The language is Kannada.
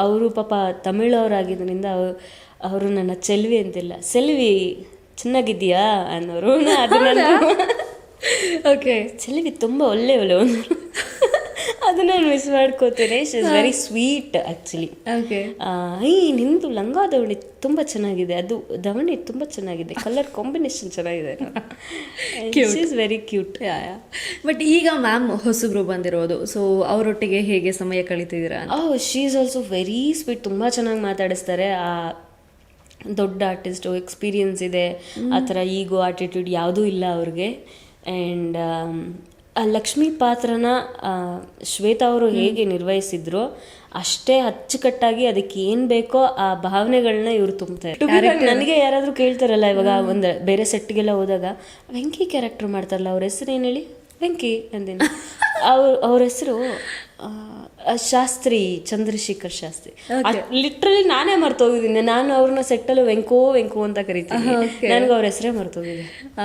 ಅವರು ಪಾಪ ತಮಿಳವರಾಗಿದ್ದರಿಂದ ಅವರು ನನ್ನ ಚೆಲ್ವಿ ಅಂತಿಲ್ಲ, ಸೆಲ್ವಿ ಚೆನ್ನಾಗಿದ್ದೀಯಾ ಅನ್ನೋರು. ಅದನ್ನ ಓಕೆ, ಚೆಲ್ವಿ ತುಂಬ ಒಳ್ಳೆಯವಳು ಅದನ್ನ ಮಿಸ್ ಮಾಡ್ಕೋತೇನೆ. She is very sweet actually. Okay, ನಿಂದು ಲಂಗ ದಾವಣಿ ತುಂಬ ಚೆನ್ನಾಗಿದೆ, ಅದು ದಾವಣಿ ತುಂಬ ಚೆನ್ನಾಗಿದೆ, ಕಲರ್ ಕಾಂಬಿನೇಷನ್ ಚೆನ್ನಾಗಿದೆ. She is very cute. But ಈಗ ಮ್ಯಾಮ್ ಹೊಸಬ್ರು ಬಂದಿರೋದು, ಸೊ ಅವರೊಟ್ಟಿಗೆ ಹೇಗೆ ಸಮಯ ಕಳೀತಿದ್ದೀರಾ? She is also very sweet, ತುಂಬ ಚೆನ್ನಾಗಿ ಮಾತಾಡಿಸ್ತಾರೆ. ದೊಡ್ಡ ಆರ್ಟಿಸ್ಟು, ಎಕ್ಸ್ಪೀರಿಯನ್ಸ್ ಇದೆ, ಆ ಥರ ಈಗೋ ಆಟಿಟ್ಯೂಡ್ ಯಾವುದೂ ಇಲ್ಲ ಅವ್ರಿಗೆ. ಆ್ಯಂಡ್ ಆ ಲಕ್ಷ್ಮಿ ಪಾತ್ರನ ಶ್ವೇತಾ ಅವರು ಹೇಗೆ ನಿರ್ವಹಿಸಿದ್ರು ಅಷ್ಟೇ ಅಚ್ಚುಕಟ್ಟಾಗಿ ಅದಕ್ಕೆ ಏನು ಬೇಕೋ ಆ ಭಾವನೆಗಳನ್ನ ಇವ್ರು ತುಂಬ್ತಾರೆ. ನನಗೆ ಯಾರಾದರೂ ಕೇಳ್ತಾರಲ್ಲ ಇವಾಗ ಒಂದು ಬೇರೆ ಸೆಟ್ಗೆಲ್ಲ ಹೋದಾಗ, ವೆಂಕಿ ಕ್ಯಾರೆಕ್ಟರ್ ಮಾಡ್ತಾರಲ್ಲ ಅವ್ರ ಹೆಸರು ಏನು ಹೇಳಿ, ವೆಂಕಿ ಅಂದಿನ ಅವ್ರ ಹೆಸರು ಶಾಸ್ತ್ರಿ, ಚಂದ್ರಶೇಖರ್ ಶಾಸ್ತ್ರಿ. ಲಿಟ್ರಲಿ ನಾನೇ ಮರ್ತೋಗಿದ್ದೀನಿ, ನಾನು ಅವ್ರನ್ನ ಸೆಟ್ಟಲ್ಲಿ ವೆಂಕು ಅಂತ ಕರಿತೀನಿ, ನನಗೆ ಅವ್ರ ಹೆಸರೇ ಮರ್ತೋಗಿದೆ.